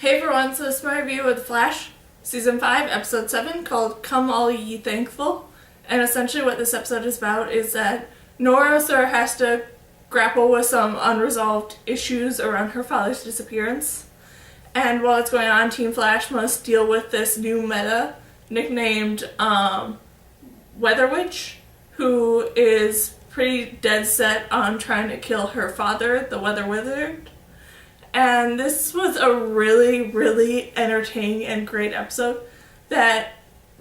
Hey everyone, so this is my review of The Flash, Season 5, Episode 7, called Come All Ye Thankful. And essentially what this episode is about is that Nora sort of has to grapple with some unresolved issues around her father's disappearance. And while it's going on, Team Flash must deal with this new meta nicknamed Weather Witch, who is pretty dead set on trying to kill her father, the Weather Wizard. And this was a really, really entertaining and great episode that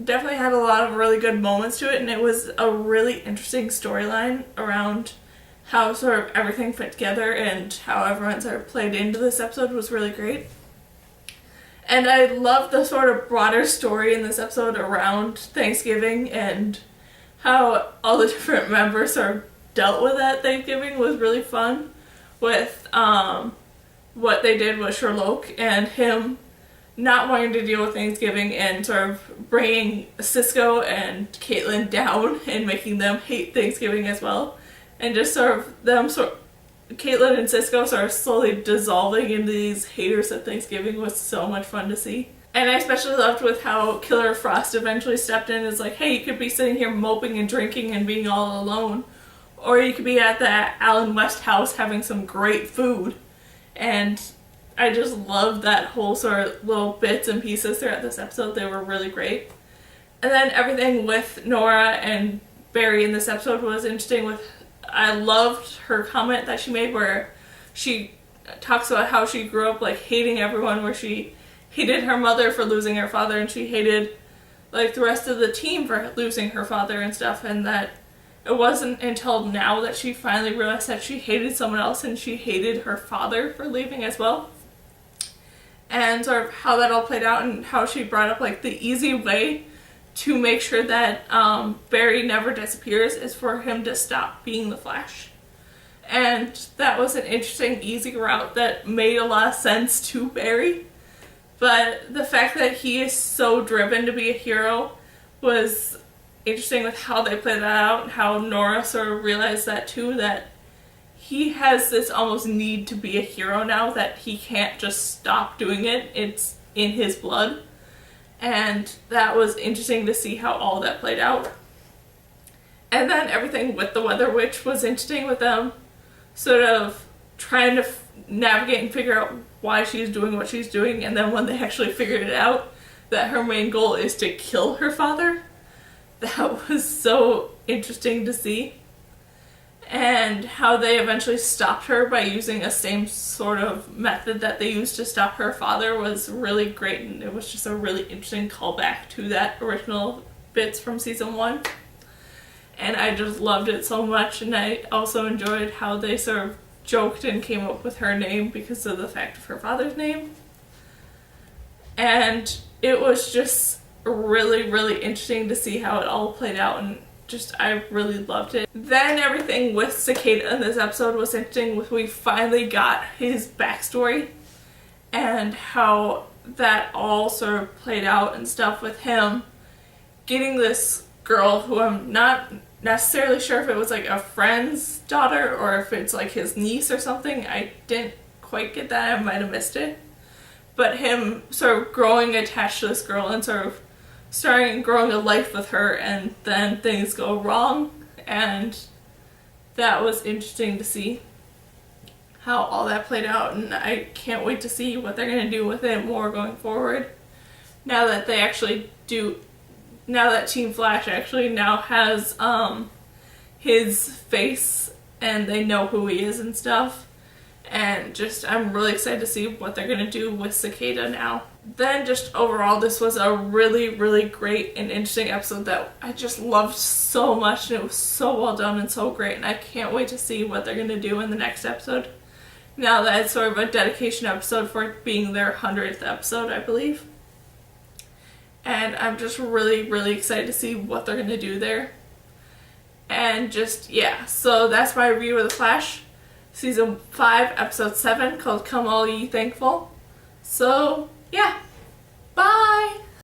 definitely had a lot of really good moments to it, and it was a really interesting storyline around how sort of everything fit together and how everyone sort of played into this episode was really great. And I love the sort of broader story in this episode around Thanksgiving and how all the different members sort of dealt with that Thanksgiving was really fun with what they did with Sherlock and him not wanting to deal with Thanksgiving and sort of bringing Cisco and Caitlin down and making them hate Thanksgiving as well. And just Caitlin and Cisco sort of slowly dissolving into these haters of Thanksgiving was so much fun to see. And I especially loved with how Killer Frost eventually stepped in and was like, hey, you could be sitting here moping and drinking and being all alone. Or you could be at the Alan West house having some great food. And I just loved that whole sort of little bits and pieces throughout this episode. They were really great. And then everything with Nora and Barry in this episode was interesting. I loved her comment that she made where she talks about how she grew up like hating everyone, where she hated her mother for losing her father and she hated like the rest of the team for losing her father and stuff, and that it wasn't until now that she finally realized that she hated someone else and she hated her father for leaving as well. And sort of how that all played out and how she brought up like the easy way to make sure that Barry never disappears is for him to stop being the Flash. And that was an interesting, easy route that made a lot of sense to Barry. But the fact that he is so driven to be a hero was interesting with how they played that out and how Nora sort of realized that too, that he has this almost need to be a hero now, that he can't just stop doing it. It's in his blood. And that was interesting to see how all that played out. And then everything with the Weather Witch was interesting, with them sort of trying to navigate and figure out why she's doing what she's doing, and then when they actually figured it out, that her main goal is to kill her father. That was so interesting to see. And how they eventually stopped her by using the same sort of method that they used to stop her father was really great, and it was just a really interesting callback to that original bits from season 1. And I just loved it so much, and I also enjoyed how they sort of joked and came up with her name because of the fact of her father's name. And it was just really, really interesting to see how it all played out, and I really loved it. Then everything with Cicada in this episode was interesting. We finally got his backstory and how that all sort of played out and stuff, with him getting this girl who I'm not necessarily sure if it was like a friend's daughter or if it's like his niece or something. I didn't quite get that. I might have missed it. But him sort of growing attached to this girl and sort of starting growing a life with her, and then things go wrong, and that was interesting to see how all that played out, and I can't wait to see what they're going to do with it more going forward. Now that Team Flash actually now has his face and they know who he is and stuff. And I'm really excited to see what they're going to do with Cicada now. Then just overall, this was a really, really great and interesting episode that I just loved so much, and it was so well done and so great, and I can't wait to see what they're going to do in the next episode. Now that it's sort of a dedication episode for it being their 100th episode, I believe. And I'm just really, really excited to see what they're going to do there. And so that's my review of The Flash. Season 5, Episode 7, called Come All Ye Thankful. So, yeah. Bye!